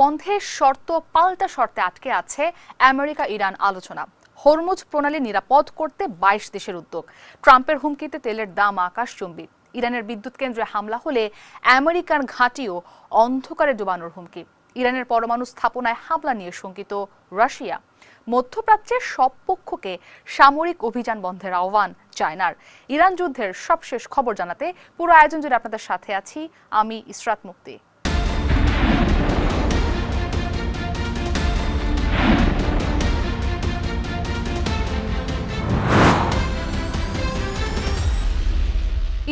বন্ধের শর্ত পাল্টা শর্তে আটকে আছে আমেরিকা ইরান আলোচনা। হরমুজ প্রণালী নিরাপদ করতে ২২ দেশের উদ্যোগ। ট্রাম্পের হুমকিতে তেলের দাম আকাশচুম্বী। ইরানের বিদ্যুৎ কেন্দ্রে হামলা হলে আমেরিকান ঘাঁটিও অন্ধকারে ডুবানোর হুমকি। ইরানের পরমাণু স্থাপনায় হামলা নিয়ে শঙ্কিত রাশিয়া। মধ্যপ্রাচ্যের সব পক্ষকে সামরিক অভিযান বন্ধের আহ্বান চায়নার। ইরান যুদ্ধের সবশেষ খবর জানাতে পুরো আয়োজন জুড়ে আপনাদের সাথে আছি আমি ইসরাত মুক্তি।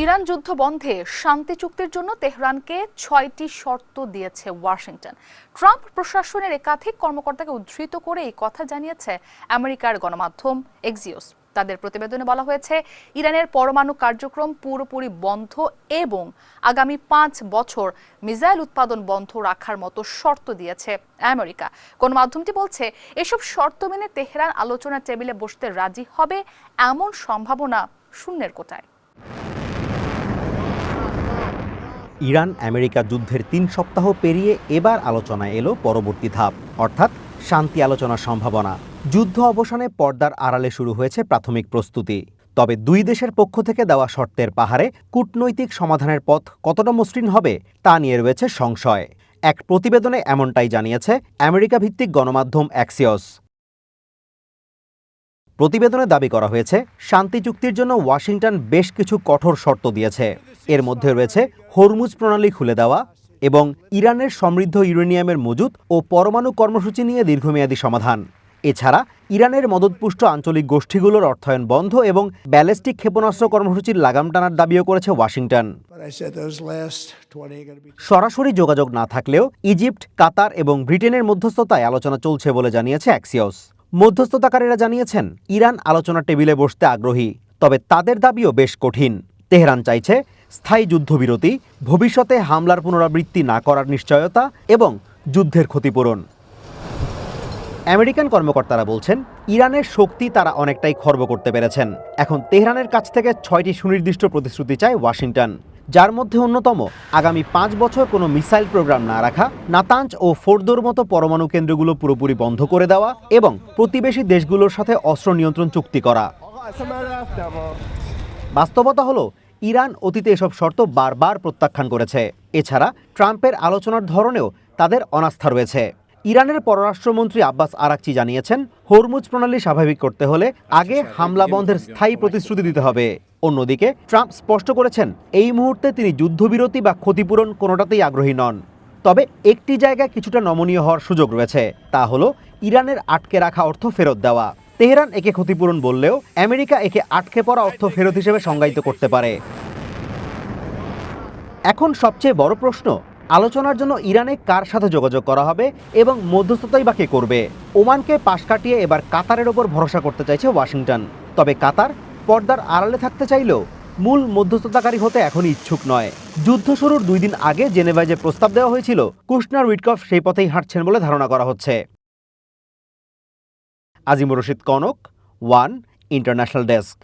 ইরান যুদ্ধ বন্ধে শান্তি চুক্তির জন্য তেহরানকে ৬টি শর্ত দিয়েছে ওয়াশিংটন। ট্রাম্প প্রশাসনের একাধিক কর্মকর্তাকে উদ্ধৃত করে এই কথা জানিয়েছে আমেরিকার গণমাধ্যম এক্সিওস। তাদের প্রতিবেদনে বলা হয়েছে, ইরানের পরমাণু কার্যক্রম পুরোপুরি বন্ধ এবং আগামী ৫ বছর মিসাইল উৎপাদন বন্ধ রাখার মতো শর্ত দিয়েছে আমেরিকা। গণমাধ্যমটি বলছে, এসব শর্ত মেনে তেহরান আলোচনার টেবিলে বসতে রাজি হবে এমন সম্ভাবনা শূন্যের কোটায়। ইরান আমেরিকা যুদ্ধের ৩ সপ্তাহ পেরিয়ে এবার আলোচনায় এলো পরবর্তী ধাপ, অর্থাৎ শান্তি আলোচনার সম্ভাবনা। যুদ্ধ অবসানে পর্দার আড়ালে শুরু হয়েছে প্রাথমিক প্রস্তুতি। তবে দুই দেশের পক্ষ থেকে দেওয়া শর্তের পাহাড়ে কূটনৈতিক সমাধানের পথ কতটা মসৃণ হবে তা নিয়ে রয়েছে সংশয়। এক প্রতিবেদনে এমনটাই জানিয়েছে আমেরিকা ভিত্তিক গণমাধ্যম অ্যাক্সিওস। প্রতিবেদনে দাবি করা হয়েছে, শান্তি চুক্তির জন্য ওয়াশিংটন বেশ কিছু কঠোর শর্ত দিয়েছে। এর মধ্যে রয়েছে হরমুজ প্রণালী খুলে দেওয়া এবং ইরানের সমৃদ্ধ ইউরেনিয়ামের মজুত ও পরমাণু কর্মসূচি নিয়ে দীর্ঘমেয়াদী সমাধান। এছাড়া ইরানের মদতপুষ্ট আঞ্চলিক গোষ্ঠীগুলোর অর্থায়ন বন্ধ এবং ব্যালিস্টিক ক্ষেপণাস্ত্র কর্মসূচির লাগাম টানার দাবিও করেছে ওয়াশিংটন। সরাসরি যোগাযোগ না থাকলেও ইজিপ্ট, কাতার এবং ব্রিটেনের মধ্যস্থতায় আলোচনা চলছে বলে জানিয়েছে অ্যাক্সিওস। মধ্যস্থতাকারীরা জানিয়েছেন, ইরান আলোচনার টেবিলে বসতে আগ্রহী, তবে তাদের দাবিও বেশ কঠিন। তেহরান চাইছে স্থায়ী যুদ্ধবিরতি, ভবিষ্যতে হামলার পুনরাবৃত্তি না করার নিশ্চয়তা এবং যুদ্ধের ক্ষতিপূরণ। আমেরিকান কর্মকর্তারা বলছেন, ইরানের শক্তি তারা অনেকটাই খর্ব করতে পেরেছেন। এখন তেহরানের কাছ থেকে ৬টি সুনির্দিষ্ট প্রতিশ্রুতি চায় ওয়াশিংটন, যার মধ্যে অন্যতম আগামী ৫ বছর কোনো মিসাইল প্রোগ্রাম না রাখা, নাতাঞ্জ ও ফোর্দোর মতো পরমাণু কেন্দ্রগুলো পুরোপুরি বন্ধ করে দেওয়া এবং প্রতিবেশী দেশগুলোর সাথে অস্ত্র নিয়ন্ত্রণ চুক্তি করা। বাস্তবতা হলো, ইরান অতীতে এসব শর্ত বারবার প্রত্যাখ্যান করেছে। এছাড়া ট্রাম্পের আলোচনার ধরনেও তাদের অনাস্থা রয়েছে। ইরানের পররাষ্ট্রমন্ত্রী আব্বাস আরাকচি জানিয়েছেন, হরমুজ প্রণালী স্বাভাবিক করতে হলে আগে হামলা বন্ধের স্থায়ী প্রতিশ্রুতি দিতে হবে। অন্যদিকে ট্রাম্প স্পষ্ট করেছেন, এই মুহূর্তে তিনি যুদ্ধবিরতি বা ক্ষতিপূরণ কোনোটাতেই আগ্রহী নন। তবে একটি জায়গায় কিছুটা নমনীয় হওয়ার সুযোগ রয়েছে, তা হলো ইরানের আটকে রাখা অর্থ ফেরত দেওয়া। তেহরান একে ক্ষতিপূরণ বললেও আমেরিকা একে আটকে পড়া অর্থ ফেরত হিসেবে সংজ্ঞায়িত করতে পারে। এখন সবচেয়ে বড় প্রশ্ন, আলোচনার জন্য ইরানে কার সাথে যোগাযোগ করা হবে এবং মধ্যস্থতাই বা কে করবে? ওমানকে পাশ কাটিয়ে এবার কাতারের ওপর ভরসা করতে চাইছে ওয়াশিংটন। তবে কাতার পর্দার আড়ালে থাকতে চাইলেও মূল মধ্যস্থতাকারী হতে এখনই ইচ্ছুক নয়। যুদ্ধ শুরুর 2 দিন আগে জেনেভায় যে প্রস্তাব দেওয়া হয়েছিল, কুশনার উইটকফ সেই পথেই হাঁটছেন বলে ধারণা করা হচ্ছে। Azimur Rashid Kanak, one international desk.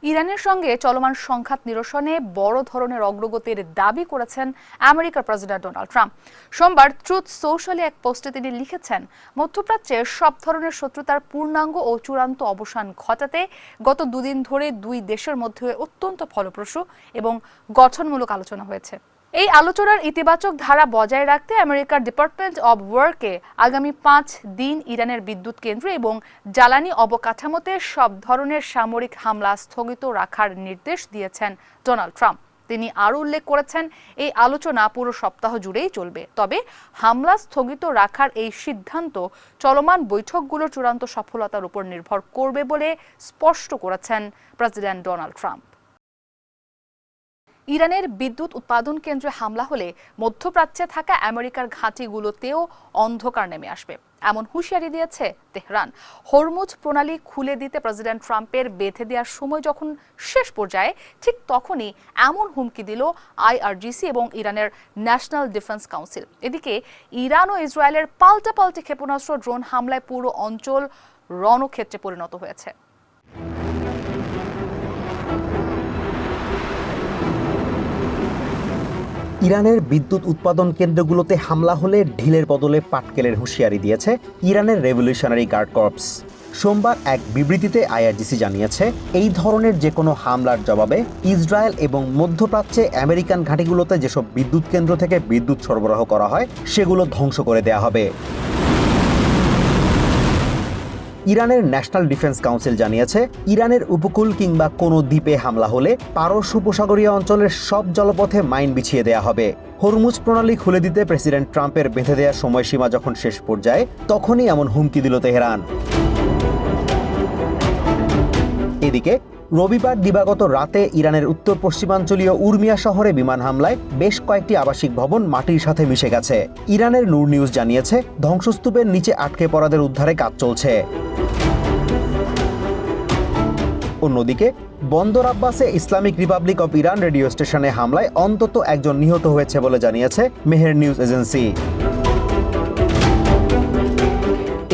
ইরানের সঙ্গে চলমান সংঘাত নিরসনে বড় ধরনের অগ্রগতির দাবি করেছেন আমেরিকার প্রেসিডেন্ট ডোনাল্ড ট্রাম্প। সোমবার ট্রুথ সোশ্যালে এক পোস্টে তিনি লিখেছেন, মধ্যপ্রাচ্যের সব ধরনের শত্রুতার পূর্ণাঙ্গ ও চূড়ান্ত অবসান ঘটাতে গত 2 দিন ধরে 2 দেশের মধ্যে অত্যন্ত ফলপ্রসূ এবং গঠনমূলক আলোচনা হয়েছে। এই আলোচনার ইতিবাচক ধারা বজায় রাখতে আমেরিকার ডিপার্টমেন্ট অব ওয়ার্কে আগামী 5 দিন ইরানের বিদ্যুৎ কেন্দ্র এবং জ্বালানি অবকাঠামোতে সব ধরনের সামরিক হামলা স্থগিত রাখার নির্দেশ দিয়েছেন ডোনাল্ড ট্রাম্প। তিনি আরও উল্লেখ করেছেন, এই আলোচনা পুরো সপ্তাহ জুড়েই চলবে। তবে হামলা স্থগিত রাখার এই সিদ্ধান্ত চলমান বৈঠকগুলোর চূড়ান্ত সফলতার উপর নির্ভর করবে বলে স্পষ্ট করেছেন প্রেসিডেন্ট ডোনাল্ড ট্রাম্প। ইরানের বিদ্যুৎ উৎপাদন কেন্দ্রে হামলা হলে মধ্যপ্রাচ্যে থাকা আমেরিকার ঘাঁটিগুলোতেও অন্ধকার নেমে আসবে, এমন হুঁশিয়ারি দিয়েছে তেহরান। হরমুজ প্রণালী খুলে দিতে প্রেসিডেন্ট ট্রাম্পের বেঁধে দেওয়ার সময় যখন শেষ পর্যায়ে, ঠিক তখনই এমন হুমকি দিল IRGC এবং ইরানের ন্যাশনাল ডিফেন্স কাউন্সিল। এদিকে ইরান ও ইসরায়েলের পাল্টাপাল্টি ক্ষেপণাস্ত্র ড্রোন হামলায় পুরো অঞ্চল রণক্ষেত্রে পরিণত হয়েছে। ইরানের বিদ্যুৎ উৎপাদন কেন্দ্রগুলোতে হামলা হলে ঢিলের বদলে পাটকেলের হুঁশিয়ারি দিয়েছে ইরানের রেভলিউশনারি গার্ড কর্পস। সোমবার এক বিবৃতিতে আইআরজিসি জানিয়েছে, এই ধরনের যে কোনো হামলার জবাবে ইসরায়েল এবং মধ্যপ্রাচ্যে আমেরিকান ঘাঁটিগুলোতে যেসব বিদ্যুৎ কেন্দ্র থেকে বিদ্যুৎ সরবরাহ করা হয় সেগুলো ধ্বংস করে দেয়া হবে। ইরানের ন্যাশনাল ডিফেন্স কাউন্সিল জানিয়েছে, ইরানের উপকূল কিংবা কোনো দ্বীপে হামলা হলে পারস্য উপসাগরীয় অঞ্চলের সব জলপথে মাইন বিছিয়ে দেয়া হবে। হরমুজ প্রণালী খুলে দিতে প্রেসিডেন্ট ট্রাম্পের বেঁধে দেওয়ার সময়সীমা যখন শেষ পর্যায়ে, তখনই এমন হুমকি দিল তেহরান। এদিকে রবিবার দিবাগত রাতে ইরানের উত্তর পশ্চিমাঞ্চলীয় উর্মিয়া শহরে বিমান হামলায় বেশ কয়েকটি আবাসিক ভবন মাটির সাথে মিশে গেছে। ইরানের নূর নিউজ জানিয়েছে, ধ্বংসস্তূপের নিচে আটকে পড়াদের উদ্ধারে কাজ চলছে। অন্যদিকে বন্দর আব্বাসে Islamic republic of Iran radio স্টেশনে হামলায় অন্তত একজন নিহত হয়েছে বলে জানিয়েছে মেহের নিউজ এজেন্সি।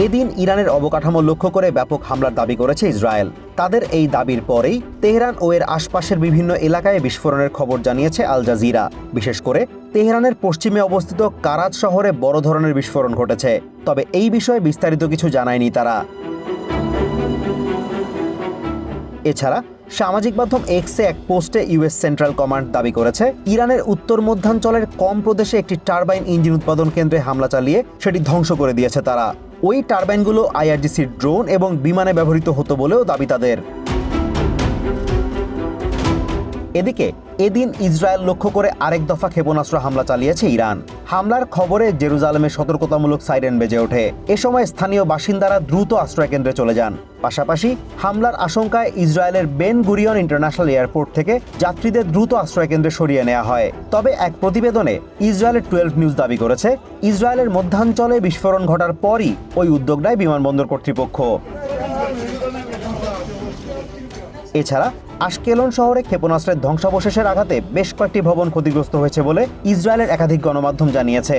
এদিন ইরানের অবকাঠামো লক্ষ্য করে ব্যাপক হামলার দাবি করেছে ইসরায়েল। তাদের এই দাবির পরেই তেহরান ও এর আশপাশের বিভিন্ন এলাকায় বিস্ফোরণের খবর জানিয়েছে আল জাজিরা। বিশেষ করে তেহরানের পশ্চিমে অবস্থিত কারাজ শহরে বড় ধরনের বিস্ফোরণ ঘটেছে, তবে এই বিষয়ে বিস্তারিত কিছু জানায়নি তারা। এছাড়া সামাজিক মাধ্যম এক্সে এক পোস্টে ইউএস সেন্ট্রাল কমান্ড দাবি করেছে, ইরানের উত্তর মধ্যাঞ্চলের কম প্রদেশে একটি টারবাইন ইঞ্জিন উৎপাদন কেন্দ্রে হামলা চালিয়ে সেটি ধ্বংস করে দিয়েছে তারা। ওই টারবাইনগুলো আইআরজিসির ড্রোন এবং বিমানে ব্যবহৃত হতো বলেও দাবি তাদের। এদিকে এদিন ইসরায়েল লক্ষ্য করে আরেক দফা ক্ষেপণাস্ত্র হামলা চালিয়েছে ইরান। হামলার খবরে জেরুজালেমে সতর্কতামূলক সাইরেন বেজে ওঠে। এ সময় স্থানীয় বাসিন্দারা দ্রুত আশ্রয়কেন্দ্রে চলে যান। পাশাপাশি হামলার আশঙ্কায় ইসরায়েলের বেন গুরিয়ন ইন্টারন্যাশনাল এয়ারপোর্ট থেকে যাত্রীদের দ্রুত আশ্রয়কেন্দ্রে সরিয়ে নেওয়া হয়। তবে এক প্রতিবেদনে ইসরায়েলের 12 নিউজ দাবি করেছে, ইসরায়েলের মধ্যাঞ্চলে বিস্ফোরণ ঘটার পরই ওই উদ্যোগ নেয় বিমানবন্দর কর্তৃপক্ষ। এছাড়া আশকেলন শহরে ক্ষেপণাস্ত্রের ধ্বংসাবশেষের আঘাতে বেশ কয়েকটি ভবন ক্ষতিগ্রস্ত হয়েছে বলে ইসরায়েলের একাধিক গণমাধ্যম জানিয়েছে।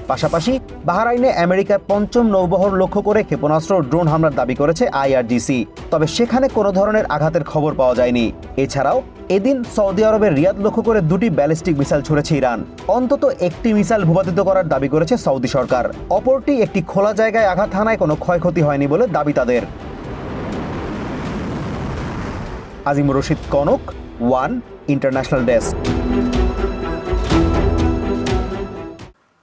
পাশাপাশি বাহরাইনে আমেরিকার ৫ম নৌবহর লক্ষ্য করে ক্ষেপণাস্ত্র ও ড্রোন হামলার দাবি করেছে আইআরজিসি, তবে সেখানে কোনো ধরনের আঘাতের খবর পাওয়া যায়নি। এছাড়াও এদিন সৌদি আরবের রিয়াদ লক্ষ্য করে 2টি ব্যালিস্টিক মিসাইল ছুড়েছে ইরান। অন্তত একটি মিসাইল ভূপাতিত করার দাবি করেছে সৌদি সরকার, অপরটি একটি খোলা জায়গায় আঘাত হানায় কোনো ক্ষয়ক্ষতি হয়নি বলে দাবি তাদের। Azimur Rashid Kanak, one international desk.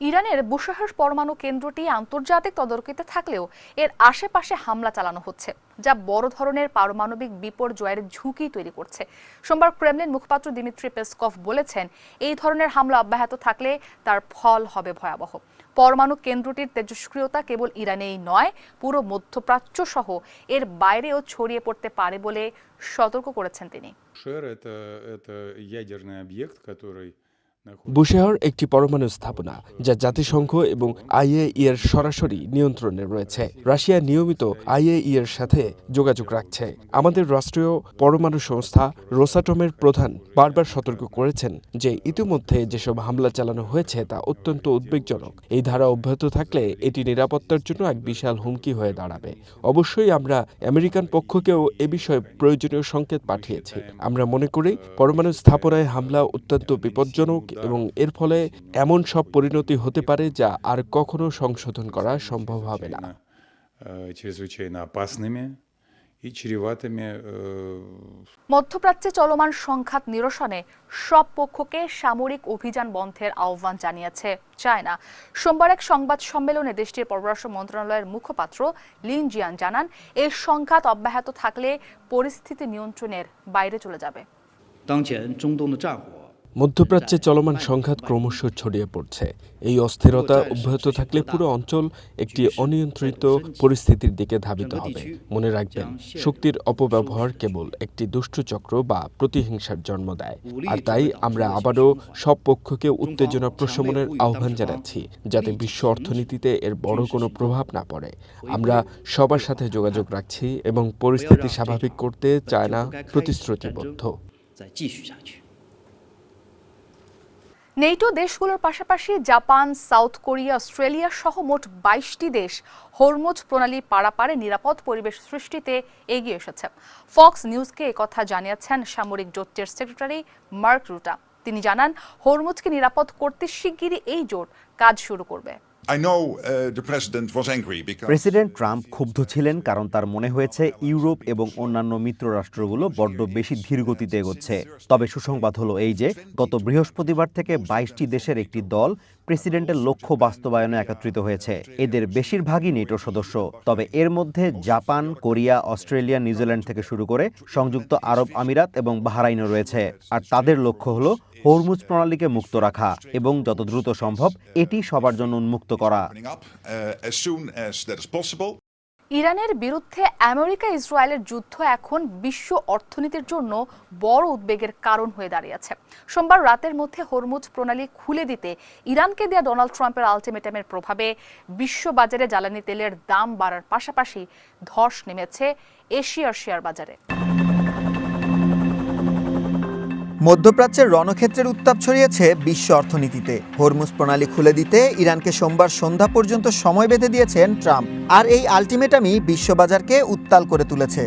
ইরানের বুশাহর পরমাণু কেন্দ্রটি আন্তর্জাতিক তদারকিতে থাকলেও এর আশেপাশে হামলা চালানো হচ্ছে, যা বড় ধরনের পারমাণবিক বিপর্যয়ের ঝুঁকি তৈরি করছে। সোমবার ক্রেমলিন মুখপাত্র দিমিত্রি পেসকভ বলেছেন, এই ধরনের হামলা অব্যাহত থাকলে তার ফল হবে ভয়াবহ। পরমাণু কেন্দ্রটির তেজস্ক্রিয়তা কেবল ইরানেই নয়, পুরো মধ্যপ্রাচ্য সহ এর বাইরেও ছড়িয়ে পড়তে পারে বলে সতর্ক করেছেন তিনি। বুশেহর একটি পরমাণু স্থাপনা যা জাতিসংঘ এবং আইএই এর সরাসরি নিয়ন্ত্রণে রয়েছে। রাশিয়া নিয়মিত আইএই এর সাথে যোগাযোগ রাখছে। আমাদের রাষ্ট্রীয় পরমাণু সংস্থা রোসাটমের প্রধান বারবার সতর্ক করেছেন যে ইতিমধ্যে যেসব হামলা চালানো হয়েছে তা অত্যন্ত উদ্বেগজনক। এই ধারা অব্যাহত থাকলে এটি নিরাপত্তার জন্য এক বিশাল হুমকি হয়ে দাঁড়াবে। অবশ্যই আমরা আমেরিকান পক্ষকেও এ বিষয়ে প্রয়োজনীয় সংকেত পাঠিয়েছি। আমরা মনে করি পরমাণু স্থাপনায় হামলা অত্যন্ত বিপজ্জনক এবং এর ফলে এমন সব পরিণতি হতে পারে যা আর কখনো সংশোধন করা সম্ভব হবে না। মধ্যপ্রাচ্যে চলমান সংঘাত নিরসনে সব পক্ষকে সামরিক অভিযান বন্ধের আহ্বান জানিয়েছে চায়না। সোমবার এক সংবাদ সম্মেলনে দেশটির পররাষ্ট্র মন্ত্রণালয়ের মুখপাত্র লিন জিয়ান জানান, এই সংঘাত অব্যাহত থাকলে পরিস্থিতি নিয়ন্ত্রণের বাইরে চলে যাবে। মধ্যপ্রাচ্যে চলমান সংঘাত ক্রমশ ছড়িয়ে পড়ছে। এই অস্থিরতা অব্যাহত থাকলে পুরো অঞ্চল একটি অনিয়ন্ত্রিত পরিস্থিতির দিকে ধাবিত হবে। মনে রাখবেন, শক্তির অপব্যবহার কেবল একটি দুষ্টচক্র বা প্রতিহিংসার জন্ম দেয়। আর তাই আমরা আবারও সব পক্ষকে উত্তেজনা প্রশমনের আহ্বান জানাচ্ছি, যাতে বিশ্ব অর্থনীতিতে এর বড় কোনো প্রভাব না পড়ে। আমরা সবার সাথে যোগাযোগ রাখছি এবং পরিস্থিতি স্বাভাবিক করতে চায়না প্রতিশ্রুতিবদ্ধ। নেটো দেশগুলোর পাশাপাশি জাপান, সাউথ কোরিয়া, অস্ট্রেলিয়া সহ মোট 22টি দেশ হরমুজ প্রণালী পারাপারে নিরাপদ পরিবেশ সৃষ্টিতে এগিয়ে এসেছে। ফক্স নিউজকে একথা জানিয়েছেন সামরিক জোটের সেক্রেটারি মার্ক রুটা। তিনি জানান, হরমুজকে নিরাপদ করতে শিগগিরই এই জোট কাজ শুরু করবে। প্রেসিডেন্ট ট্রাম্প ক্ষুব্ধ ছিলেন কারণ তার মনে হয়েছে ইউরোপ এবং অন্যান্য মিত্র রাষ্ট্রগুলো বড্ড বেশি ধীরগতিতে এগোচ্ছে। তবে সুসংবাদ হলো এই যে গত বৃহস্পতিবার থেকে 22টি দেশের একটি দল প্রেসিডেন্টের লক্ষ্য বাস্তবায়নে একত্রিত হয়েছে। এদের বেশিরভাগই নেটো সদস্য। তবে এর মধ্যে জাপান, কোরিয়া, অস্ট্রেলিয়া, নিউজিল্যান্ড থেকে শুরু করে সংযুক্ত আরব আমিরাত এবং বাহরাইনও রয়েছে। আর তাদের লক্ষ্য হলো হরমুজ প্রণালীকে মুক্ত রাখা এবং যত দ্রুত সম্ভব এটি সবার জন্য উন্মুক্ত করা। ইরানের বিরুদ্ধে আমেরিকা ইসরায়েলের যুদ্ধ এখন বিশ্ব অর্থনীতির জন্য বড় উদ্বেগের কারণ হয়ে দাঁড়িয়েছে। সোমবার রাতের মধ্যে হরমুজ প্রণালী খুলে দিতে ইরানকে দেয়া ডোনাল্ড ট্রাম্পের আলটিমেটামের প্রভাবে বিশ্ববাজারে জ্বালানি তেলের দাম বাড়ার পাশাপাশি ধস নেমেছে এশিয়ার শেয়ার বাজারে। মধ্যপ্রাচ্যের রণক্ষেত্রের উত্তাপ ছড়িয়েছে বিশ্ব অর্থনীতিতে। হরমুজ প্রণালী খুলে দিতে ইরানকে সোমবার সন্ধ্যা পর্যন্ত সময় বেঁধে দিয়েছেন ট্রাম্প। আর এই আলটিমেটামই বিশ্ববাজারকে উত্তাল করে তুলেছে।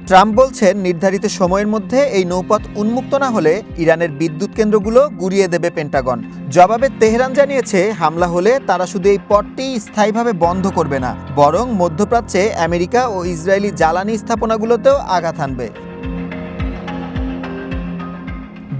ট্রাম্প বলছেন, নির্ধারিত সময়ের মধ্যে এই নৌপথ উন্মুক্ত না হলে ইরানের বিদ্যুৎ কেন্দ্রগুলো গুঁড়িয়ে দেবে পেন্টাগন। জবাবে তেহরান জানিয়েছে, হামলা হলে তারা শুধু এই পথটি স্থায়ীভাবে বন্ধ করবে না, বরং মধ্যপ্রাচ্যে আমেরিকা ও ইসরায়েলি জ্বালানি স্থাপনাগুলোতেও আঘাত হানবে।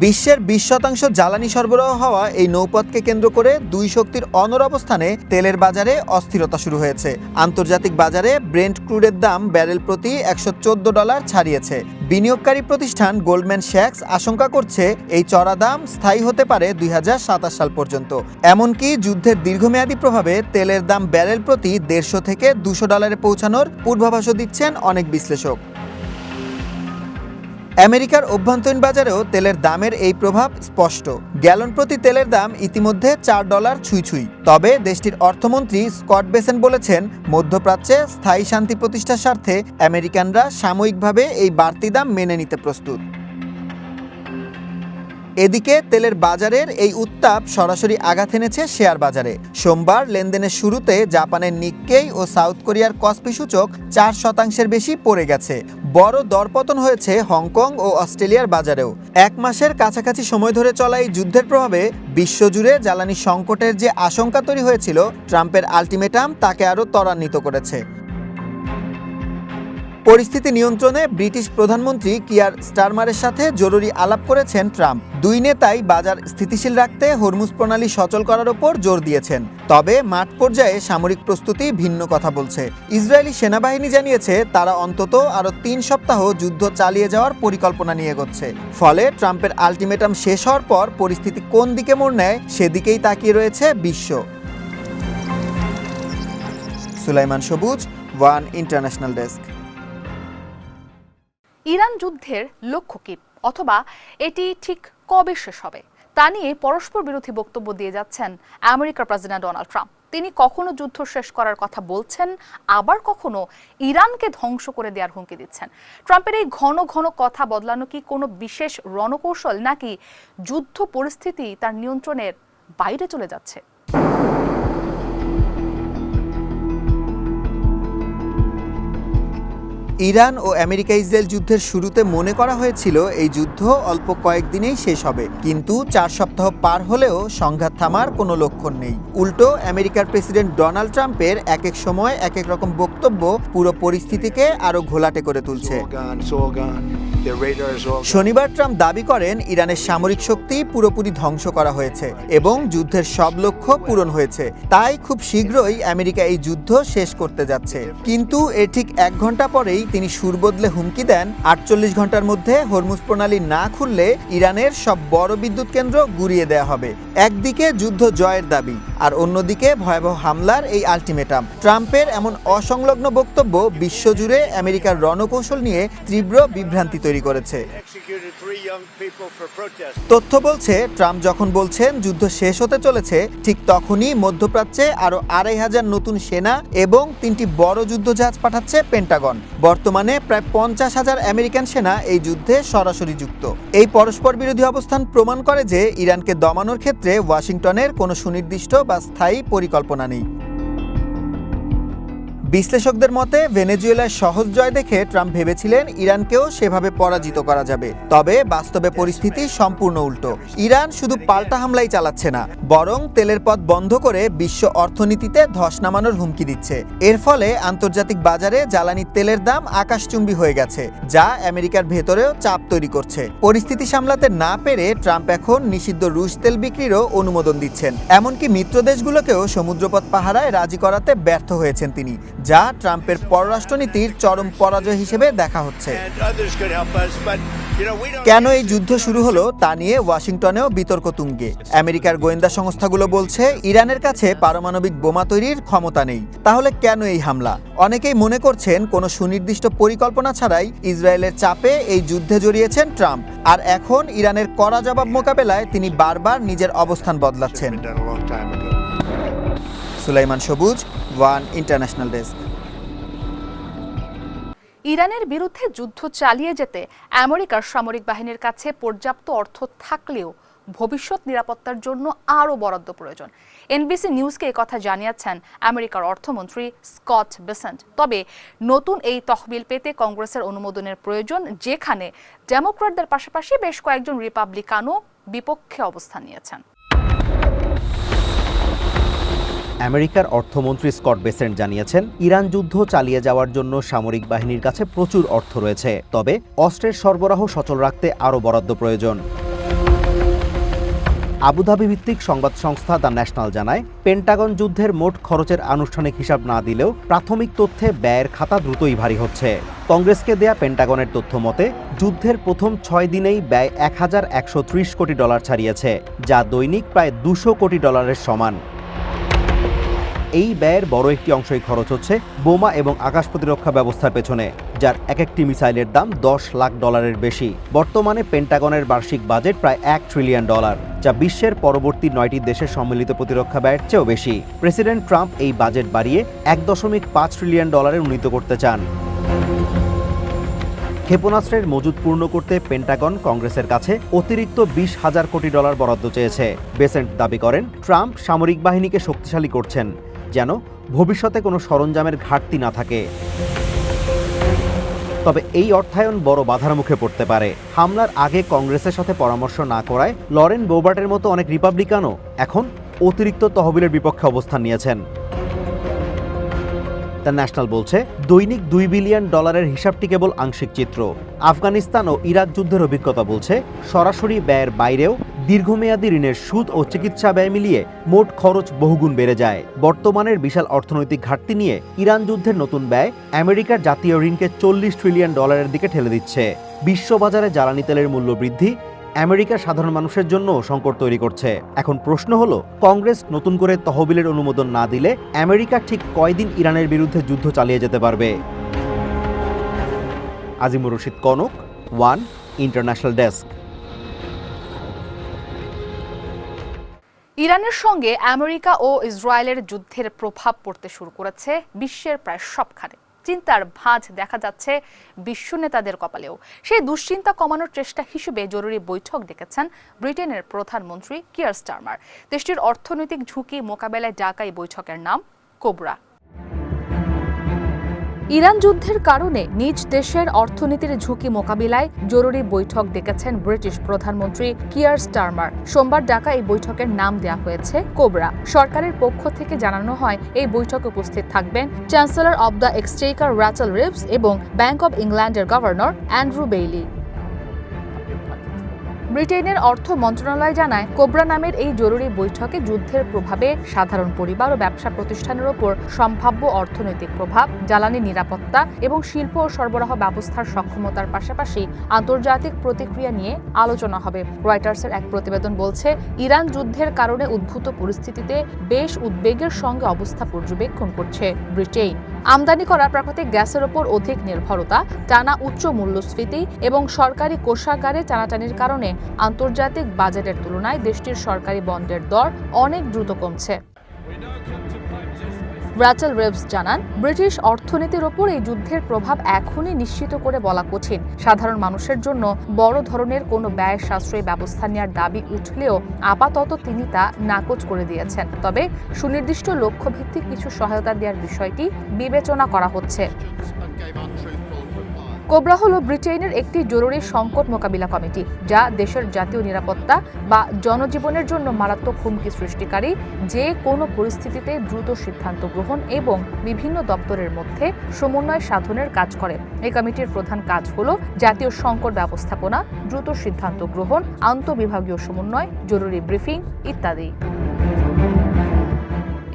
বিশ্বের 20% জ্বালানি সরবরাহ হওয়া এই নৌপথকে কেন্দ্র করে দুই শক্তির অনড় অবস্থানে তেলের বাজারে অস্থিরতা শুরু হয়েছে। আন্তর্জাতিক বাজারে ব্রেন্ট ক্রুডের দাম ব্যারেল প্রতি $114 ছাড়িয়েছে। বিনিয়োগকারী প্রতিষ্ঠান গোল্ডম্যান স্যাক্স আশঙ্কা করছে, এই চড়া দাম স্থায়ী হতে পারে 2027 সাল পর্যন্ত। এমনকি যুদ্ধের দীর্ঘমেয়াদী প্রভাবে তেলের দাম ব্যারেল প্রতি $150 থেকে $200 পৌঁছানোর পূর্বাভাসও দিচ্ছেন অনেক বিশ্লেষক। আমেরিকার অভ্যন্তরীণ বাজারেও তেলের দামের এই প্রভাব স্পষ্ট। গ্যালন প্রতি তেলের দাম ইতিমধ্যে $4 ছুঁই। তবে দেশটির অর্থমন্ত্রী স্কট বেসেন্ট বলেছেন, মধ্যপ্রাচ্যে স্থায়ী শান্তি প্রতিষ্ঠার স্বার্থে আমেরিকানরা সাময়িকভাবে এই বাড়তি দাম মেনে নিতে প্রস্তুত। এদিকে তেলের বাজারের এই উত্তাপ সরাসরি আঘাত এনেছে শেয়ার বাজারে। সোমবার লেনদেনের শুরুতে জাপানের নিক্কেই ও সাউথ কোরিয়ার কসপি সূচক 4% বেশি পড়ে গেছে। বড় দরপতন হয়েছে হংকং ও অস্ট্রেলিয়ার বাজারেও। এক মাসের কাছাকাছি সময় ধরে চলা এই যুদ্ধের প্রভাবে বিশ্বজুড়ে জ্বালানি সংকটের যে আশঙ্কা তৈরি হয়েছিল, ট্রাম্পের আলটিমেটাম তাকে আরও ত্বরান্বিত করেছে। পরিস্থিতি নিয়ন্ত্রণে ব্রিটিশ প্রধানমন্ত্রী কিয়ার স্টারমারের সাথে জরুরি আলাপ করেছেন ট্রাম্প। দুই নেতাই বাজার স্থিতিশীল রাখতে হরমুজ প্রণালী সচল করার ওপর জোর দিয়েছেন। তবে মাঠ পর্যায়ে সামরিক প্রস্তুতি ভিন্ন কথা বলছে। ইসরায়েলি সেনাবাহিনী জানিয়েছে, তারা অন্তত আরও 3 সপ্তাহ যুদ্ধ চালিয়ে যাওয়ার পরিকল্পনা নিয়ে এগোচ্ছে। ফলে ট্রাম্পের আলটিমেটাম শেষ হওয়ার পর পরিস্থিতি কোন দিকে মোড় নেয় সেদিকেই তাকিয়ে রয়েছে বিশ্ব। সুলাইমান সবুজ, ওয়ান ইন্টারন্যাশনাল ডেস্ক। ইরান যুদ্ধের লক্ষ্য কি, অথবা এটি ঠিক কবে শেষ হবে, তা নিয়ে পরস্পর বিরোধী বক্তব্য দিয়ে যাচ্ছেন আমেরিকার প্রেসিডেন্ট ডোনাল্ড ট্রাম্প। তিনি কখনো যুদ্ধ শেষ করার কথা বলছেন, আবার কখনো ইরানকে ধ্বংস করে দেওয়ার হুমকি দিচ্ছেন। ট্রাম্পের এই ঘন ঘন কথা বদলানো কি কোনো বিশেষ রণকৌশল, নাকি যুদ্ধ পরিস্থিতি তার নিয়ন্ত্রণের বাইরে চলে যাচ্ছে? ইরান ও আমেরিকা ইসরায়েল যুদ্ধের শুরুতে মনে করা হয়েছিল এই যুদ্ধ অল্প কয়েকদিনেই শেষ হবে, কিন্তু 4 সপ্তাহ পার হলেও সংঘাত থামার কোনো লক্ষণ নেই। উল্টো আমেরিকার প্রেসিডেন্ট ডোনাল্ড ট্রাম্পের এক এক সময় এক এক রকম বক্তব্য পুরো পরিস্থিতিকে আরো ঘোলাটে করে তুলছে। শনিবার ট্রাম্প দাবি করেন, ইরানের সামরিক শক্তি পুরোপুরি ধ্বংস করা হয়েছে এবং যুদ্ধের সব লক্ষ্য পূরণ হয়েছে। তাই খুব শীঘ্রই আমেরিকা এই যুদ্ধ শেষ করতে যাচ্ছে। কিন্তু এর ঠিক 1 ঘন্টা পরেই তিনি সুর বদলে হুমকি দেন, 48 ঘন্টার মধ্যে হরমুজ প্রণালী না খুললে ইরানের সব বড় বিদ্যুৎ কেন্দ্র গুঁড়িয়ে দেওয়া হবে। একদিকে যুদ্ধ জয়ের দাবি, আর অন্যদিকে ভয়াবহ হামলার এই আলটিমেটাম। ট্রাম্পের এমন অসংলগ্ন বক্তব্য বিশ্বজুড়ে আমেরিকার রণকৌশল নিয়ে তীব্র বিভ্রান্তি তৈরি করেছে। তথ্য বলছে, ট্রাম্প যখন বলছেন যুদ্ধ শেষ হতে চলেছে, ঠিক তখনই মধ্যপ্রাচ্যে আরও ২৫০০ নতুন সেনা এবং ৩টি বড় যুদ্ধজাহাজ পাঠাচ্ছে পেন্টাগন। বর্তমানে প্রায় ৫০,০০০ আমেরিকান সেনা এই যুদ্ধে সরাসরি যুক্ত। এই পরস্পর বিরোধী অবস্থান প্রমাণ করে যে ইরানকে দমানোর ক্ষেত্রে ওয়াশিংটনের কোনো সুনির্দিষ্ট বা স্থায়ী পরিকল্পনা নেই। বিশ্লেষকদের মতে ভেনেজুয়েলার সহজ জয় দেখে ট্রাম্প ভেবেছিলেন ইরানকেও সেভাবে পরাজিত করা যাবে। তবে বাস্তবে পরিস্থিতি সম্পূর্ণ উল্টো। ইরান শুধু পাল্টা হামলাই চালাচ্ছে না, বরং তেলের পথ বন্ধ করে বিশ্ব অর্থনীতিতে ধস নামানোর হুমকি দিচ্ছে। এর ফলে আন্তর্জাতিক বাজারে জ্বালানি তেলের দাম আকাশচুম্বী হয়ে গেছে, যা আমেরিকার ভেতরেও চাপ তৈরি করছে। পরিস্থিতি সামলাতে না পেরে ট্রাম্প এখন নিষিদ্ধ রুশ তেল বিক্রিরও অনুমোদন দিচ্ছেন। এমনকি মিত্র দেশগুলোকেও সমুদ্রপথ পাহারায় রাজি করাতে ব্যর্থ হয়েছেন তিনি, যা ট্রাম্পের পররাষ্ট্রনীতির চরম পরাজয় হিসেবে দেখা হচ্ছে। কেন এই যুদ্ধ শুরু হলো তা নিয়ে ওয়াশিংটনেও বিতর্ক তুঙ্গে। আমেরিকার গোয়েন্দা সংস্থাগুলো বলছে ইরানের কাছে পারমাণবিক বোমা তৈরির ক্ষমতা নেই। তাহলে কেন এই হামলা? অনেকেই মনে করছেন কোনো সুনির্দিষ্ট পরিকল্পনা ছাড়াই ইসরায়েলের চাপে এই যুদ্ধে জড়িয়েছেন ট্রাম্প, আর এখন ইরানের কড়া জবাব মোকাবেলায় তিনি বারবার নিজের অবস্থান বদলাচ্ছেন। সুলাইমান সবুজ, ওয়ান ইন্টারন্যাশনাল ডেস্ক। ইরানের বিরুদ্ধে যুদ্ধ চালিয়ে যেতে আমেরিকার সামরিক বাহিনীর কাছে পর্যাপ্ত অর্থ থাকলেও ভবিষ্যৎ নিরাপত্তার জন্য আরও বরাদ্দ প্রয়োজন। এনবিসি নিউজকে কথা জানিয়েছেন আমেরিকার অর্থমন্ত্রী স্কট বেসেন্ট। তবে নতুন এই তহবিল পেতে কংগ্রেসের অনুমোদনের প্রয়োজন, যেখানে ডেমোক্র্যাটদের পাশাপাশি বেশ কয়েকজন রিপাবলিকানও বিপক্ষে অবস্থান নিয়েছেন। আমেরিকার অর্থমন্ত্রী স্কট বেসেন্ট জানিয়েছেন, ইরান যুদ্ধ চালিয়ে যাওয়ার জন্য সামরিক বাহিনীর কাছে প্রচুর অর্থ রয়েছে, তবে অস্ত্রের সরবরাহ সচল রাখতে আরও বরাদ্দ প্রয়োজন। আবুধাবি ভিত্তিক সংবাদ সংস্থা দ্য ন্যাশনাল জানায়, পেন্টাগন যুদ্ধের মোট খরচের আনুষ্ঠানিক হিসাব না দিলেও প্রাথমিক তথ্যে ব্যয়ের খাতা দ্রুতই ভারী হচ্ছে। কংগ্রেসকে দেয়া পেন্টাগনের তথ্য মতে যুদ্ধের প্রথম ৬ দিনেই ব্যয় $১,১৩০ কোটি ছাড়িয়েছে, যা দৈনিক প্রায় $২০০ কোটি সমান। এই ব্যয়ের বড় একটি অংশই খরচ হচ্ছে বোমা এবং আকাশ প্রতিরক্ষা ব্যবস্থার পেছনে, যার এক একটি মিসাইলের দাম $১০ লাখ বেশি। বর্তমানে পেন্টাগনের বার্ষিক বাজেট প্রায় $১ ট্রিলিয়ন, যা বিশ্বের পরবর্তী ৯টি দেশের সম্মিলিত প্রতিরক্ষা ব্যয়ের চেয়েও বেশি। প্রেসিডেন্ট ট্রাম্প এই বাজেট বাড়িয়ে $১.৫ ট্রিলিয়ন উন্নীত করতে চান। ক্ষেপণাস্ত্রের মজুদ পূর্ণ করতে পেন্টাগন কংগ্রেসের কাছে অতিরিক্ত $২০,০০০ কোটি বরাদ্দ চেয়েছে। বেসেন্ট দাবি করেন, ট্রাম্প সামরিক বাহিনীকে শক্তিশালী করছেন যেন ভবিষ্যতে কোনো সরঞ্জামের ঘাটতি না থাকে। তবে এই অর্থায়ন বড় বাধার মুখে পড়তে পারে। হামলার আগে কংগ্রেসের সাথে পরামর্শ না করায় লরেন বোবার্টের মতো অনেক রিপাবলিকানও এখন অতিরিক্ত তহবিলের বিপক্ষে অবস্থান নিয়েছেন। দ্য ন্যাশনাল বলছে, দৈনিক $২ বিলিয়ন হিসাবটি কেবল আংশিক চিত্র। আফগানিস্তান ও ইরাক যুদ্ধের অভিজ্ঞতা বলছে, সরাসরি ব্যয়ের বাইরেও দীর্ঘমেয়াদী ঋণের সুদ ও চিকিৎসা ব্যয় মিলিয়ে মোট খরচ বহুগুণ বেড়ে যায়। বর্তমানের বিশাল অর্থনৈতিক ঘাটতি নিয়ে ইরান যুদ্ধের নতুন ব্যয় আমেরিকার জাতীয় ঋণকে $৪০ ট্রিলিয়ন দিকে ঠেলে দিচ্ছে। বিশ্ববাজারে জ্বালানি তেলের মূল্য বৃদ্ধি আমেরিকার সাধারণ মানুষের জন্য সংকট তৈরি করছে। এখন প্রশ্ন হলো, কংগ্রেস নতুন করে তহবিলের অনুমোদন না দিলে আমেরিকা ঠিক কয়দিন ইরানের বিরুদ্ধে যুদ্ধ চালিয়ে যেতে পারবে? Azimur Rashid Kanak, one international desk. ইরানের সঙ্গে আমেরিকা ও ইসরায়েলের যুদ্ধের প্রভাব পড়তে শুরু করেছে বিশ্বের প্রায় সবখানে। চিন্তার ভাঁজ দেখা যাচ্ছে বিশ্ব নেতাদের কপালেও। সেই দুশ্চিন্তা কমানোর চেষ্টা হিসেবে জরুরি বৈঠক ডেকেছেন ব্রিটেনের প্রধানমন্ত্রী কিয়ার স্টারমার। দেশটির অর্থনৈতিক ঝুঁকি মোকাবেলায় ডাকা এই বৈঠকের নাম কোবরা। ইরান যুদ্ধের কারণে নিজ দেশের অর্থনীতির ঝুঁকি মোকাবিলায় জরুরি বৈঠক ডেকেছেন ব্রিটিশ প্রধানমন্ত্রী কিয়ার স্টারমার। সোমবার ডাকা এই বৈঠকের নাম দেওয়া হয়েছে কোবরা। সরকারের পক্ষ থেকে জানানো হয়, এই বৈঠকে উপস্থিত থাকবেন chancellor of the Exchequer Rachel Reeves এবং ব্যাংক অব ইংল্যান্ডের গভর্নর অ্যান্ড্রু বেইলি। ব্রিটেনের অর্থ মন্ত্রণালয় জানায়, কোবরা নামের এই জরুরি বৈঠকে যুদ্ধের প্রভাবে সাধারণ পরিবার ও ব্যবসা প্রতিষ্ঠানের ওপর সম্ভাব্য অর্থনৈতিক প্রভাব, জ্বালানি নিরাপত্তা এবং শিল্প ও সরবরাহ ব্যবস্থার সক্ষমতার পাশাপাশি আন্তর্জাতিক প্রতিক্রিয়া নিয়ে আলোচনা হবে। রয়টার্সের এক প্রতিবেদন বলছে, ইরান যুদ্ধের কারণে উদ্ভূত পরিস্থিতিতে বেশ উদ্বেগের সঙ্গে অবস্থা পর্যবেক্ষণ করছে ব্রিটেন। আমদানি করা প্রাকৃতিক গ্যাসের ওপর অধিক নির্ভরতা, টানা উচ্চ মূল্যস্ফীতি এবং সরকারি কোষাগারে টানাটানির কারণে আন্তর্জাতিক বাজারের তুলনায় দেশটির সরকারি বন্ডের দর অনেক দ্রুত কমছে। রাচেল রেভস জানান, ব্রিটিশ অর্থনীতির ওপর এই যুদ্ধের প্রভাব এখনই নিশ্চিত করে বলা কঠিন। সাধারণ মানুষের জন্য বড় ধরনের কোনো ব্যয় সাশ্রয়ী ব্যবস্থা নেওয়ার দাবি উঠলেও আপাতত তিনি তা নাকচ করে দিয়েছেন। তবে সুনির্দিষ্ট লক্ষ্যভিত্তিক কিছু সহায়তা দেওয়ার বিষয়টি বিবেচনা করা হচ্ছে। কোবরা হল ব্রিটেনের একটি জরুরি সংকট মোকাবিলা কমিটি, যা দেশের জাতীয় নিরাপত্তা বা জনজীবনের জন্য মারাত্মক হুমকি সৃষ্টিকারী যে কোনো পরিস্থিতিতে দ্রুত সিদ্ধান্ত গ্রহণ এবং বিভিন্ন দপ্তরের মধ্যে সমন্বয় সাধনের কাজ করে। এই কমিটির প্রধান কাজ হল জাতীয় সংকট ব্যবস্থাপনা, দ্রুত সিদ্ধান্ত গ্রহণ, আন্তঃবিভাগীয় সমন্বয়, জরুরি ব্রিফিং ইত্যাদি।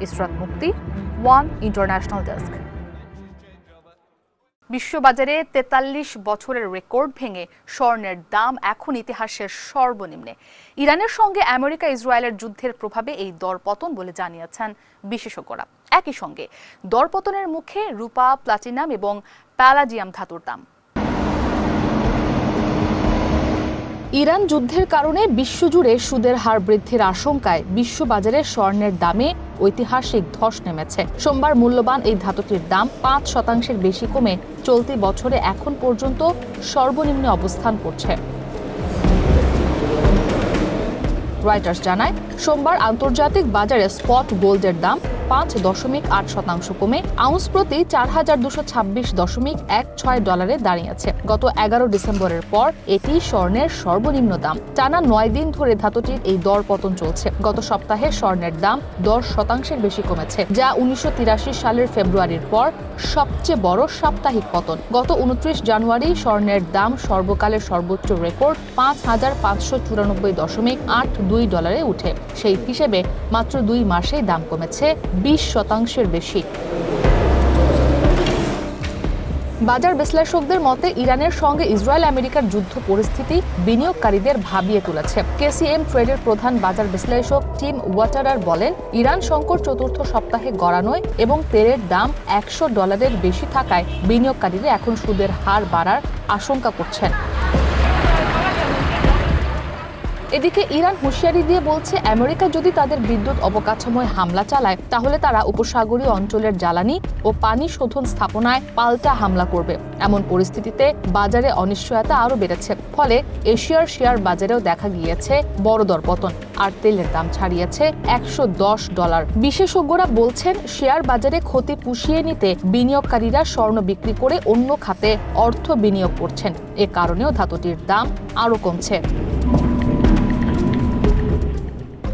ইসরাত মুক্তি, ওয়ান ইন্টারন্যাশনাল ডেস্ক। বিশ্ববাজারে ৪৩ বছরের রেকর্ড ভেঙে স্বর্ণের দাম এখন ইতিহাসের সর্বনিম্নে। ইরানের সঙ্গে আমেরিকা ইসরায়েলের যুদ্ধের প্রভাবে এই দরপতন বলে জানিয়েছেন বিশেষজ্ঞরা। একই সঙ্গে দরপতনের মুখে রূপা, প্লাটিনাম এবং প্যালাডিয়াম ধাতুর দাম। ইরান যুদ্ধের কারণে বিশ্বজুড়ে সুদের হার বৃদ্ধির আশঙ্কায় বিশ্ববাজারে স্বর্ণের দামে ঐতিহাসিক ধস নেমেছে। সোমবার মূল্যবান এই ধাতুটির দাম ৫% বেশি কমে চলতি বছরে এখন পর্যন্ত সর্বনিম্নে অবস্থান করছে। রয়টার্স জানায়, সোমবার আন্তর্জাতিক বাজারে স্পট গোল্ডের দাম ৫.৮% কমে আউন্স প্রতি ৪,২২৬.১৬ দাঁড়িয়েছে। গত ১১ ডিসেম্বরের পর এটি স্বর্ণের সর্বনিম্ন দাম। টানা ৯ দিন ধরে ধাতুটির এই দরপতন চলছে। গত সপ্তাহে স্বর্ণের দাম ১০% বেশি কমেছে, যা ১৯৮৩ সালের ফেব্রুয়ারির পর সবচেয়ে বড় সাপ্তাহিক পতন। গত ২৯ জানুয়ারি স্বর্ণের দাম সর্বকালের সর্বোচ্চ রেকর্ড $৫,৫৯৪.৮২ উঠে। সেই হিসেবে মাত্র ২ মাসেই দাম কমেছে ২০% বেশি। বাজার বিশ্লেষকদের মতে, ইরানের সঙ্গে ইসরায়েল আমেরিকার যুদ্ধ পরিস্থিতি বিনিয়োগকারীদের ভাবিয়ে তুলেছে। কেসিএম ট্রেডের প্রধান বাজার বিশ্লেষক টিম ওয়াটারার বলেন, ইরান সংকট চতুর্থ সপ্তাহে গড়ানোয় এবং তেলের দাম $১০০ বেশি থাকায় বিনিয়োগকারীরা এখন সুদের হার বাড়ার আশঙ্কা করছেন। এদিকে ইরান হুঁশিয়ারি দিয়ে বলছে, আমেরিকা যদি তাদের বিদ্যুৎ অবকাঠামোয় হামলা চালায় তাহলে তারা উপসাগরীয় অঞ্চলের জ্বালানি ও পানি শোধন স্থাপনায় পাল্টা হামলা করবে। এমন পরিস্থিতিতে বাজারে অনিশ্চয়তা আরও বেড়েছে। ফলে এশিয়ার শেয়ার বাজারেও দেখা গিয়েছে বড় দরপতন, আর তেলের দাম ছাড়িয়েছে $১১০। বিশেষজ্ঞরা বলছেন, শেয়ার বাজারে ক্ষতি পুষিয়ে নিতে বিনিয়োগকারীরা স্বর্ণ বিক্রি করে অন্য খাতে অর্থ বিনিয়োগ করছেন। এ কারণেও ধাতুটির দাম আরও কমছে।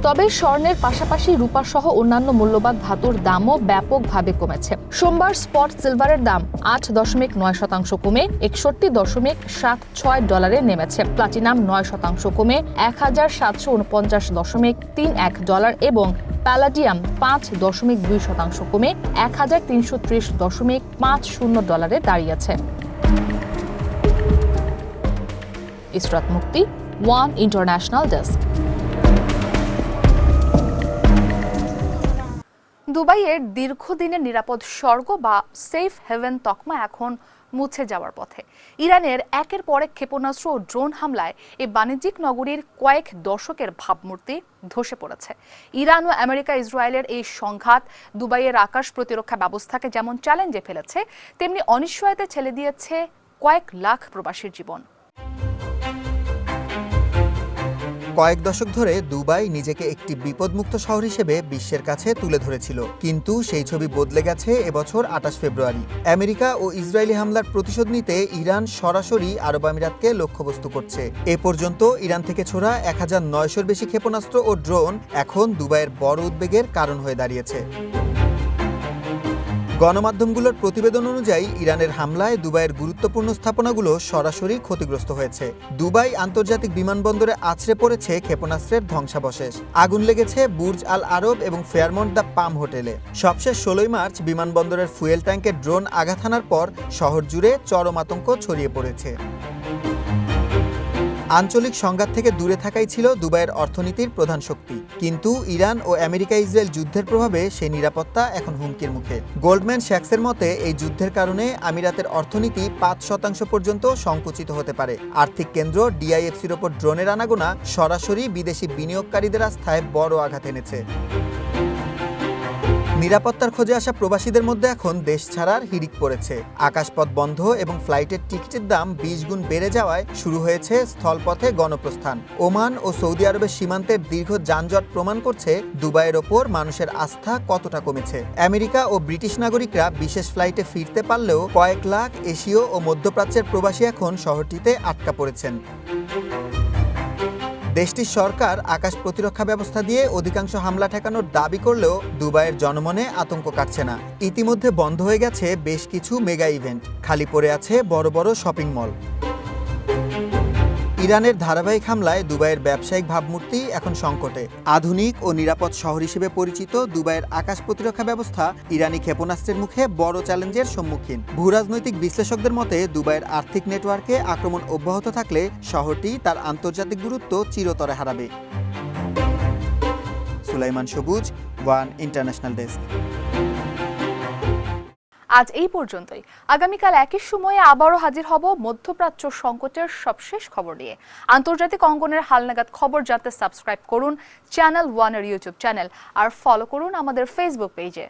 তবে স্বর্ণের পাশাপাশি রূপা সহ অন্যান্য মূল্যবান ধাতুর দামও ব্যাপকভাবে কমেছে। সোমবার স্পট সিলভারের দাম ৮.৯% কমে $৬১.৭৬ নেমেছে। প্লাটিনাম ৯% কমে $১,৭৪৯.৩১ এবং প্যালাডিয়াম ৫.২% কমে $১,৩৩০.৫০ দাঁড়িয়েছে। ইসরাত মুক্তি, ওয়ান ইন্টারন্যাশনাল ডেস্ক। দুবাইয়ের দীর্ঘদিনের নিরাপদ স্বর্গ বা সেফ হেভেন তকমা এখন মুছে যাওয়ার পথে। ইরানের একের পর এক ক্ষেপণাস্ত্র ও ড্রোন হামলায় এই বাণিজ্যিক নগরীর কয়েক দশকের ভাবমূর্তি ধসে পড়েছে। ইরান ও আমেরিকা ইসরায়েলের এই সংঘাত দুবাইয়ের আকাশ প্রতিরক্ষা ব্যবস্থাকে যেমন চ্যালেঞ্জে ফেলেছে, তেমনি অনিশ্চয়তায় ঠেলে দিয়েছে কয়েক লাখ প্রবাসীর জীবন। কয়েক দশক ধরে দুবাই নিজেকে একটি বিপদমুক্ত শহর হিসেবে বিশ্বের কাছে তুলে ধরেছিল, কিন্তু সেই ছবি বদলে গেছে এবছর ২৮ ফেব্রুয়ারি। আমেরিকা ও ইসরায়েলি হামলার প্রতিশোধ নিতে ইরান সরাসরি আরব আমিরাতকে লক্ষ্যবস্তু করছে। এ পর্যন্ত ইরান থেকে ছোড়া ১৯০০-র বেশি ক্ষেপণাস্ত্র ও ড্রোন এখন দুবাইয়ের বড় উদ্বেগের কারণ হয়ে দাঁড়িয়েছে। গণমাধ্যমগুলোর প্রতিবেদন অনুযায়ী ইরানের হামলায় দুবাইয়ের গুরুত্বপূর্ণ স্থাপনাগুলো সরাসরি ক্ষতিগ্রস্ত হয়েছে। দুবাই আন্তর্জাতিক বিমানবন্দরে আছড়ে পড়েছে ক্ষেপণাস্ত্রের ধ্বংসাবশেষ। আগুন লেগেছে বুর্জ আল আরব এবং ফেয়ারমন্ট দ্য পাম হোটেলে। সবশেষ 16 মার্চ বিমানবন্দরের ফুয়েল ট্যাঙ্কে ড্রোন আঘাত হানার পর শহর জুড়ে চরম আতঙ্ক ছড়িয়ে পড়েছে। আঞ্চলিক সংঘাত থেকে দূরে থাকাই ছিল দুবাইয়ের অর্থনীতির প্রধান শক্তি, কিন্তু ইরান ও আমেরিকা ইসরায়েল যুদ্ধের প্রভাবে সেই নিরাপত্তা এখন হুমকির মুখে। গোল্ডম্যান স্যাক্সের মতে এই যুদ্ধের কারণে আমিরাতের অর্থনীতি 5% পর্যন্ত সংকুচিত হতে পারে। আর্থিক কেন্দ্র ডিআইএফসির ওপর ড্রোনের আনাগোনা সরাসরি বিদেশি বিনিয়োগকারীদের আস্থায় বড় আঘাত এনেছে। নিরাপত্তার খোঁজে আসা প্রবাসীদের মধ্যে এখন দেশ ছাড়ার হিড়িক পড়েছে। আকাশপথ বন্ধ এবং ফ্লাইটের টিকিটের দাম 20 গুণ বেড়ে যাওয়ায় শুরু হয়েছে স্থলপথে গণপ্রস্থান। ওমান ও সৌদি আরবের সীমান্তের দীর্ঘ যানজট প্রমাণ করছে দুবাইয়ের ওপর মানুষের আস্থা কতটা কমেছে। আমেরিকা ও ব্রিটিশ নাগরিকরা বিশেষ ফ্লাইটে ফিরতে পারলেও কয়েক লাখ এশীয় ও মধ্যপ্রাচ্যের প্রবাসী এখন শহরটিতে আটকা পড়েছেন। দেশটির সরকার আকাশ প্রতিরক্ষা ব্যবস্থা দিয়ে অধিকাংশ হামলা ঠেকানোর দাবি করলেও দুবাইয়ের জনমনে আতঙ্ক কাটছে না। ইতিমধ্যে বন্ধ হয়ে গেছে বেশ কিছু মেগা ইভেন্ট, খালি পড়ে আছে বড় বড় শপিং মল। ইরানের ধারাবাহিক হামলায় দুবাইয়ের ব্যবসায়িক ভাবমূর্তি এখন সংকটে। আধুনিক ও নিরাপদ শহর হিসেবে পরিচিত দুবাইয়ের আকাশ প্রতিরক্ষা ব্যবস্থা ইরানি ক্ষেপণাস্ত্রের মুখে বড় চ্যালেঞ্জের সম্মুখীন। ভূরাজনৈতিক বিশ্লেষকদের মতে দুবাইয়ের আর্থিক নেটওয়ার্কে আক্রমণ অব্যাহত থাকলে শহরটি তার আন্তর্জাতিক গুরুত্ব চিরতরে হারাবে। সুলাইমান সবুজ, ওয়ান ইন্টারন্যাশনাল ডেস্ক। আজ এই পর্যন্তই। আগামীকাল একই সময়ে আবারও হাজির হব মধ্যপ্রাচ্য সংকটের সবশেষ খবর নিয়ে। আন্তর্জাতিক অঙ্গনের হালনাগাদ খবর জানতে সাবস্ক্রাইব করুন চ্যানেল ওয়ানের ইউটিউব চ্যানেল আর ফলো করুন আমাদের ফেসবুক পেজে।